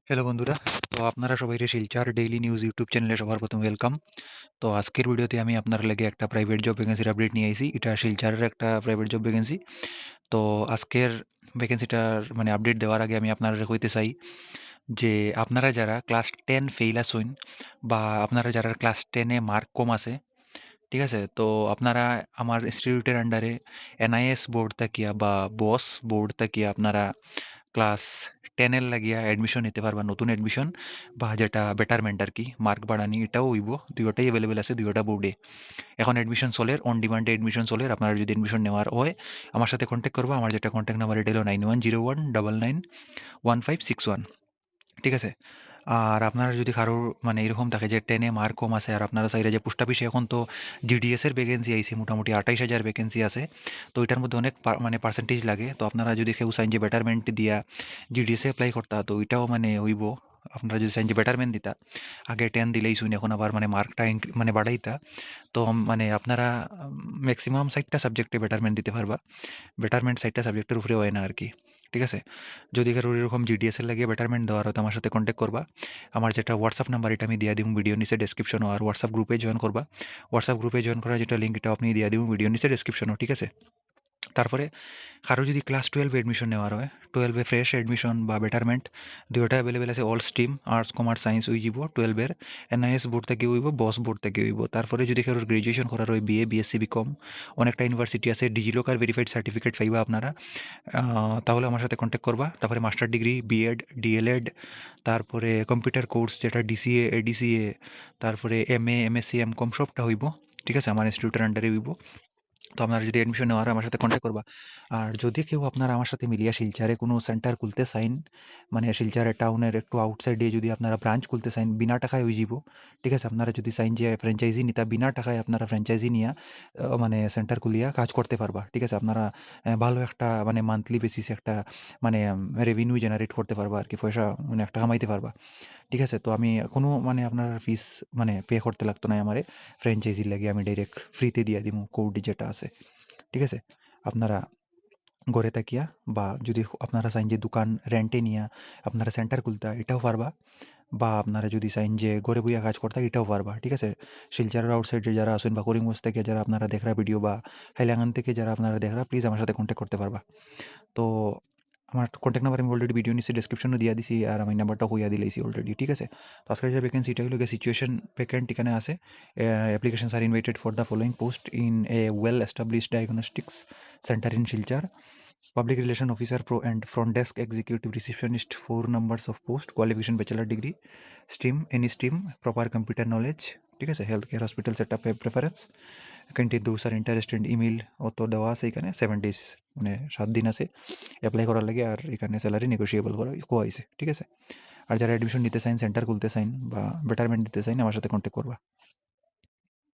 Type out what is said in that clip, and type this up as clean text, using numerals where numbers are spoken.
Hello বন্ধুরা, তো আপনারা সবাই শিলচর ডেইলি নিউজ ইউটিউব চ্যানেলে সবার প্রথম ওয়েলকাম। তো আজকের ভিডিওতে আমি আপনার লাগে একটা প্রাইভেট জব ভ্যাকেন্সির আপডেট নিয়ে আইছি। এটা শিলচরের একটা প্রাইভেট জব ভ্যাকেন্সি। তো আজকের ভ্যাকেন্সিটার মানে আপডেট দেওয়ার আগে আমি আপনারা কইতে চাই যে আপনারা যারা ক্লাস 10 ফেইল আছেন বা আপনারা যারা ক্লাস 10 এ মার্ক কম আছে, ঠিক আছে? তো আপনারা আমার ইনস্টিটিউটের আন্ডারে এনআইএস বোর্ড থাকিয়া বা বস বোর্ড থাকিয়া আপনারা ক্লাস 10 এর লাগিয়া অ্যাডমিশন নিতে পারবা, নতুন অ্যাডমিশন বা যেটা বেটারমেন্ট আর কি, মার্ক বাড়ানি এটাও হইব। দুইটাই অ্যাভেলেবেল আছে, দুইটা বোর্ডে এখন অ্যাডমিশন চলে, অন ডিমান্ডে অ্যাডমিশন চলে। আপনারা যদি অ্যাডমিশন নেওয়ার হয় আমার সাথে কন্ট্যাক্ট করবা। আমার যেটা কন্ট্যাক্ট নাম্বার এটা হলো 9101991561, ঠিক আছে? আর আপনারা যদি কারোর মানে এরকম থাকে যে 10 এ মার্ক কম আছে আর আপনারা চাইলে যে পোস্ট অফিসে এখন তো জিডিএস এর ভ্যাকেন্সি আইছে, মোটামুটি 28,000 ভ্যাকেন্সি আছে। তো এটার মধ্যে অনেক মানে পার্সেন্টেজ লাগে। তো আপনারা যদি কেউ চাইন যে বেটারমেন্ট দিয়া জিডিএস এ এপ্লাই করতা, তো ওইটাও মানে হইব। আপনারা যদি চাইন যে বেটারমেন্ট দিতা, আগে 10 দিলেই শুন, এখন আবার মানে মার্কটা মানে বাড়াইতা। তো মানে আপনারা ম্যাক্সিমাম 60টা সাবজেক্টে বেটারমেন্ট দিতে পারবা। বেটারমেন্ট 60টা সাবজেক্টের উপরে হয় না আর কি, ঠিক আছে? যদি কারোর এরকম জিডিএস এর লাগিয়ে বেটারমেন্ট দেওয়ার হয় তো আমার সাথে কন্ট্যাক্ট করবা। আমার যেটা হোয়াটসঅ্যাপ নাম্বার এটা আমি দিয়ে দিব ভিডিও নিচে ডেসক্রিপশনও, আর হোয়াটসঅ্যাপ গ্রুপে জয়েন করবা। হোয়াটসঅ্যাপ গ্রুপে জয়েন করার যেটা লিঙ্ক এটা আপনি দিয়ে দিব ভিডিও নিচে ডেসক্রিপশনও, ঠিক আছে? তারপরে কারো যদি ক্লাস 12 এ এডমিশন নেওয়ার হয়, 12 এ ফ্রেশ এডমিশন বা বেটারমেন্ট দুইটা অ্যাভেলেবেল আছে। All stream arts commerce science হয়ে যাব 12 এর। এনআইএস বোর্ড থেকে হইব, বস বোর্ড থেকে হইব। তারপরে যদি কারোর গ্রাজুয়েশন করার হয় বিএ বিএসসি বিকম, অনেকটা ইউনিভার্সিটি আছে, ডিজিলকার ভেরিফাইড সার্টিফিকেট পাইবা আপনারা। তাহলে আমার সাথে কন্ট্যাক্ট করবা। তারপরে মাস্টার ডিগ্রি, বিএড, ডিএলএড, তারপরে কম্পিউটার কোর্স যেটা ডিসিএ এডিসিএ, তারপরে এমএ এমএসসি এমকম সবটা হইব, ঠিক আছে? আমার ইনস্টিটিউটের আন্ডারে হইব। তো আপনারা যদি অ্যাডমিশন নেওয়ার হয় আমার সাথে কন্ট্যাক্ট করবা। আর যদি কেউ আপনারা আমার সাথে মিলিয়া শিলচরে কোনো সেন্টার খুলতে চাইন, মানে শিলচরে টাউনের একটু আউটসাইডে যদি আপনারা ব্রাঞ্চ খুলতে চাইন, বিনা টাকায় হয়ে যাব, ঠিক আছে? আপনারা যদি চাইন যে ফ্র্যাঞ্চাইজি নিতা, বিনা টাকায় আপনারা ফ্র্যাঞ্চাইজি নিয়া মানে সেন্টার খুলিয়া কাজ করতে পারবা, ঠিক আছে? আপনারা ভালো একটা মানে মান্থলি বেসিসে একটা মানে রেভিনিউ জেনারেট করতে পারবা আর কি, পয়সা মানে একটা কামাইতে পারবা, ঠিক আছে? তো আমি কোনো মানে আপনার ফিস মানে পে করতে লাগতো না আমারে। ফ্র্যাঞ্চাইজির লাগে আমি ডাইরেক্ট ফ্রিতে দিয়ে দিমু কোড যেটা আছে, ঠিক আছে? আপনারা ঘরে থাকিয়া বা যদি আপনারা চাইন যে দোকান রেন্টে নিয়া আপনারা সেন্টার খুলতা, এটাও পারবা। বা আপনারা যদি চাইন যে ঘরে বইয়া কাজ করতে, এটাও পারবা, ঠিক আছে? শিলচরের আউটসাইডে যারা আছেন বা করিমগঞ্জ থেকে যারা আপনারা দেখরা ভিডিও বা হাইলাকান্দি থেকে যারা আপনারা দেখরা, প্লিজ আমার সাথে কন্ট্যাক্ট করতে পারবা। তো আমার কন্ট্যাক্ট নাম্বার আমি অলরেডি ভিডিও নিচে ডেসক্রিপশনে দিয়ে দিছি, আর আমি নাম্বারটা কইয়া দিলাইছি অলরেডি, ঠিক আছে? তো আজকের যে ভ্যাকেন্সি এটা হলো সিচুয়েশন ভ্যাকেন্ট, এখানে আছে applications are invited for the following post in a well established diagnostics centre in Silchar. Public relation officer pro and front desk executive receptionist, 4 numbers of post, qualification bachelor degree, stream any stream, proper computer knowledge, ঠিক আছে? Health care hospital set up preference, কিন্তু those are interested email অত দেওয়া আছে এখানে। 7 days মানে 7 দিন আছে অ্যাপ্লাই করার লাগে, আর এখানে স্যালারি নেগোসিয়েবল করা কোয়া হয়েছে, ঠিক আছে? আর যারা অ্যাডমিশন নিতে চাইন, সেন্টার খুলতে চাইন বা বেটারমেন্ট দিতে চাইন, আমার সাথে কন্ট্যাক্ট করবা।